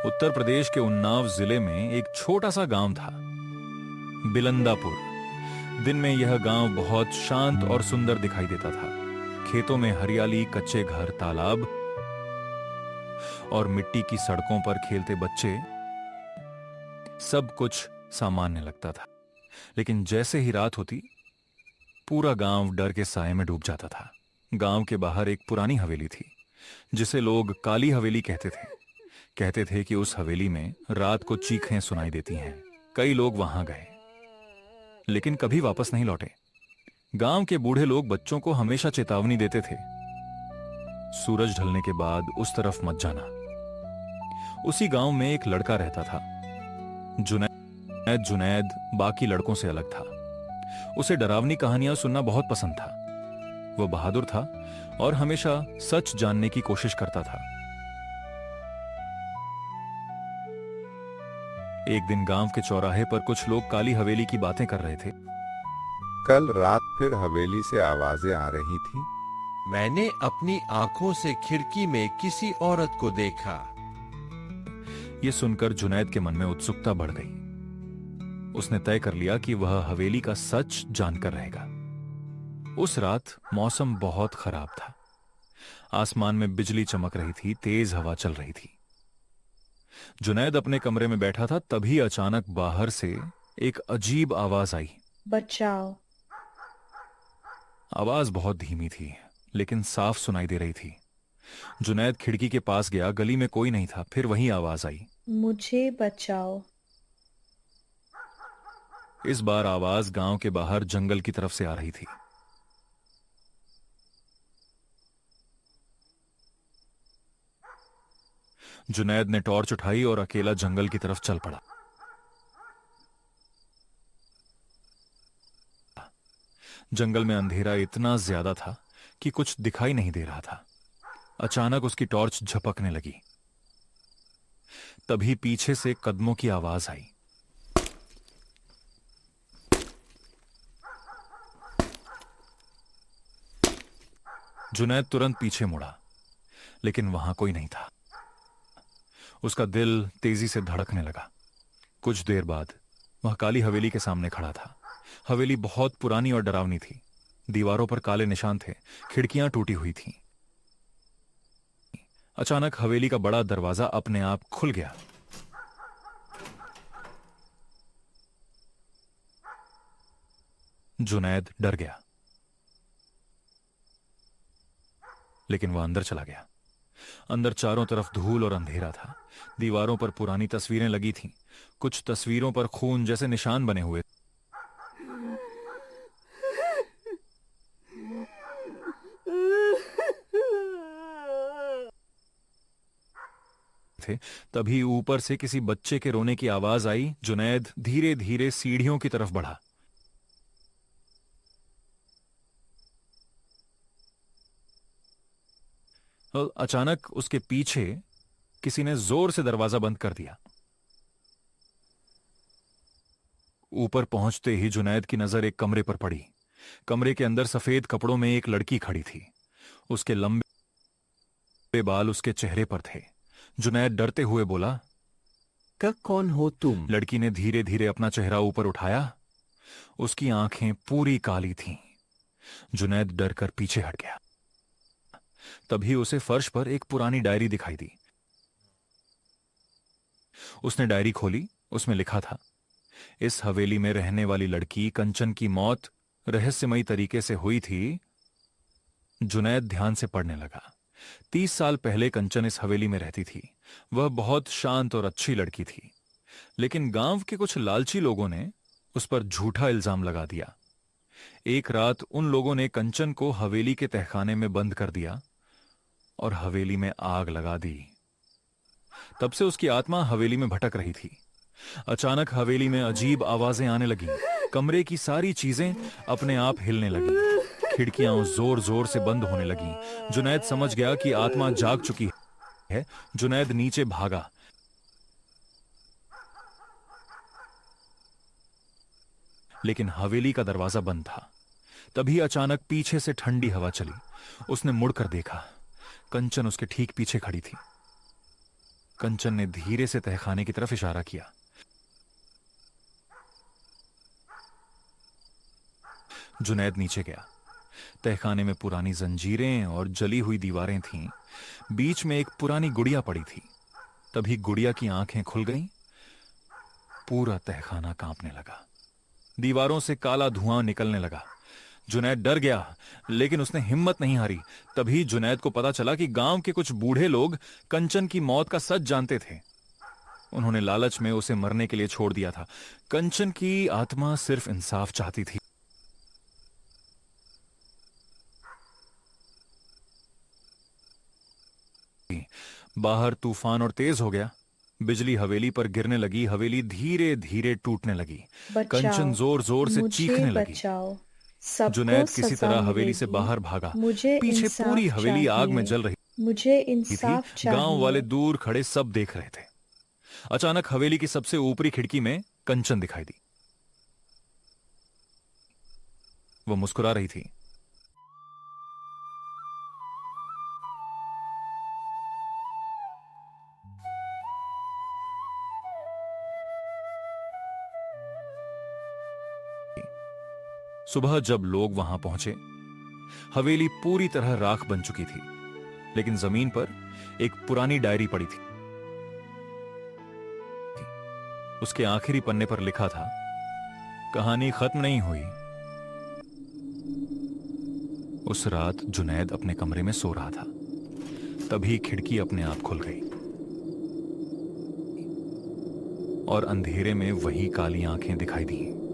उत्तर प्रदेश के उन्नाव जिले में एक छोटा सा गांव था, बिलंदापुर। दिन में यह गांव बहुत शांत और सुंदर दिखाई देता था। खेतों में हरियाली, कच्चे घर, तालाब और मिट्टी की सड़कों पर खेलते बच्चे, सब कुछ सामान्य लगता था। लेकिन जैसे ही रात होती, पूरा गांव डर के साए में डूब जाता था। गांव के बाहर एक पुरानी हवेली थी, जिसे लोग काली हवेली कहते थे। कहते थे कि उस हवेली में रात को चीखें सुनाई देती हैं। कई लोग वहां गए, लेकिन कभी वापस नहीं लौटे। गांव के बूढ़े लोग बच्चों को हमेशा चेतावनी देते थे, सूरज ढलने के बाद उस तरफ मत जाना। उसी गांव में एक लड़का रहता था। जुनैद जुनैद बाकी लड़कों से अलग था। उसे डरावनी कहानियां सुनना बहुत पसंद था। वह बहादुर था और हमेशा सच जानने की कोशिश करता था। एक दिन गांव के चौराहे पर कुछ लोग काली हवेली की बातें कर रहे थे। कल रात फिर हवेली से आवाजें आ रही थी। मैंने अपनी आंखों से खिड़की में किसी औरत को देखा। यह सुनकर जुनैद के मन में उत्सुकता बढ़ गई। उसने तय कर लिया कि वह हवेली का सच जानकर रहेगा। उस रात मौसम बहुत खराब था। आसमान में बिजली चमक रही थी, तेज हवा चल रही थी। जुनैद अपने कमरे में बैठा था, तभी अचानक बाहर से एक अजीब आवाज आई। बचाओ। आवाज बहुत धीमी थी, लेकिन साफ सुनाई दे रही थी। जुनैद खिड़की के पास गया, गली में कोई नहीं था। फिर वही आवाज आई, मुझे बचाओ। इस बार आवाज गांव के बाहर जंगल की तरफ से आ रही थी। जुनैद ने टॉर्च उठाई और अकेला जंगल की तरफ चल पड़ा। जंगल में अंधेरा इतना ज्यादा था कि कुछ दिखाई नहीं दे रहा था। अचानक उसकी टॉर्च झपकने लगी। तभी पीछे से कदमों की आवाज आई। जुनैद तुरंत पीछे मुड़ा, लेकिन वहां कोई नहीं था। उसका दिल तेजी से धड़कने लगा। कुछ देर बाद वह काली हवेली के सामने खड़ा था। हवेली बहुत पुरानी और डरावनी थी। दीवारों पर काले निशान थे, खिड़कियां टूटी हुई थीं। अचानक हवेली का बड़ा दरवाजा अपने आप खुल गया। जुनैद डर गया, लेकिन वह अंदर चला गया। अंदर चारों तरफ धूल और अंधेरा था। दीवारों पर पुरानी तस्वीरें लगी थीं। कुछ तस्वीरों पर खून जैसे निशान बने हुए थे। तभी ऊपर से किसी बच्चे के रोने की आवाज आई। जुनैद धीरे धीरे सीढ़ियों की तरफ बढ़ा। और अचानक उसके पीछे किसी ने जोर से दरवाजा बंद कर दिया। ऊपर पहुंचते ही जुनैद की नजर एक कमरे पर पड़ी। कमरे के अंदर सफेद कपड़ों में एक लड़की खड़ी थी। उसके लंबे बाल उसके चेहरे पर थे। जुनैद डरते हुए बोला, कौन हो तुम? लड़की ने धीरे धीरे अपना चेहरा ऊपर उठाया। उसकी आंखें पूरी काली थीं। जुनैद डर कर पीछे हट गया। तभी उसे फर्श पर एक पुरानी डायरी दिखाई दी। उसने डायरी खोली। उसमें लिखा था, इस हवेली में रहने वाली लड़की कंचन की मौत रहस्यमयी तरीके से हुई थी। जुनैद ध्यान से पढ़ने लगा। 30 साल पहले कंचन इस हवेली में रहती थी। वह बहुत शांत और अच्छी लड़की थी, लेकिन गांव के कुछ लालची लोगों ने उस पर झूठा इल्जाम लगा दिया। एक रात उन लोगों ने कंचन को हवेली के तहखाने में बंद कर दिया और हवेली में आग लगा दी। तब से उसकी आत्मा हवेली में भटक रही थी। अचानक हवेली में अजीब आवाजें आने लगीं। कमरे की सारी चीजें अपने आप हिलने लगीं। खिड़कियां जोर जोर से बंद होने लगीं। जुनैद समझ गया कि आत्मा जाग चुकी है। जुनैद नीचे भागा, लेकिन हवेली का दरवाजा बंद था। तभी अचानक पीछे से ठंडी हवा चली। उसने मुड़कर देखा। कंचन उसके ठीक पीछे खड़ी थी। कंचन ने धीरे से तहखाने की तरफ इशारा किया। जुनैद नीचे गया। तहखाने में पुरानी जंजीरें और जली हुई दीवारें थीं। बीच में एक पुरानी गुड़िया पड़ी थी। तभी गुड़िया की आंखें खुल गईं। पूरा तहखाना कांपने लगा। दीवारों से काला धुआं निकलने लगा। जुनैद डर गया, लेकिन उसने हिम्मत नहीं हारी। तभी जुनैद को पता चला कि गांव के कुछ बूढ़े लोग कंचन की मौत का सच जानते थे। उन्होंने लालच में उसे मरने के लिए छोड़ दिया था। कंचन की आत्मा सिर्फ इंसाफ चाहती थी। बाहर तूफान और तेज हो गया। बिजली हवेली पर गिरने लगी। हवेली धीरे धीरे टूटने लगी। कंचन बचाओ, जोर जोर से मुझे चीखने लगी। बचाओ, सबको जुनैद किसी सजा तरह हवेली से मिलेगी। बाहर भागा। मुझे पीछे इंसाफ पूरी हवेली आग में चाहिए। जल रही मुझे थी। इंसाफ गांव वाले चाहिए। दूर खड़े सब देख रहे थे। अचानक हवेली की सबसे ऊपरी खिड़की में कंचन दिखाई दी। वो मुस्कुरा रही थी। सुबह जब लोग वहां पहुंचे, हवेली पूरी तरह राख बन चुकी थी, लेकिन जमीन पर एक पुरानी डायरी पड़ी थी। उसके आखिरी पन्ने पर लिखा था, कहानी खत्म नहीं हुई। उस रात जुनैद अपने कमरे में सो रहा था। तभी खिड़की अपने आप खुल गई और अंधेरे में वही काली आंखें दिखाई दी।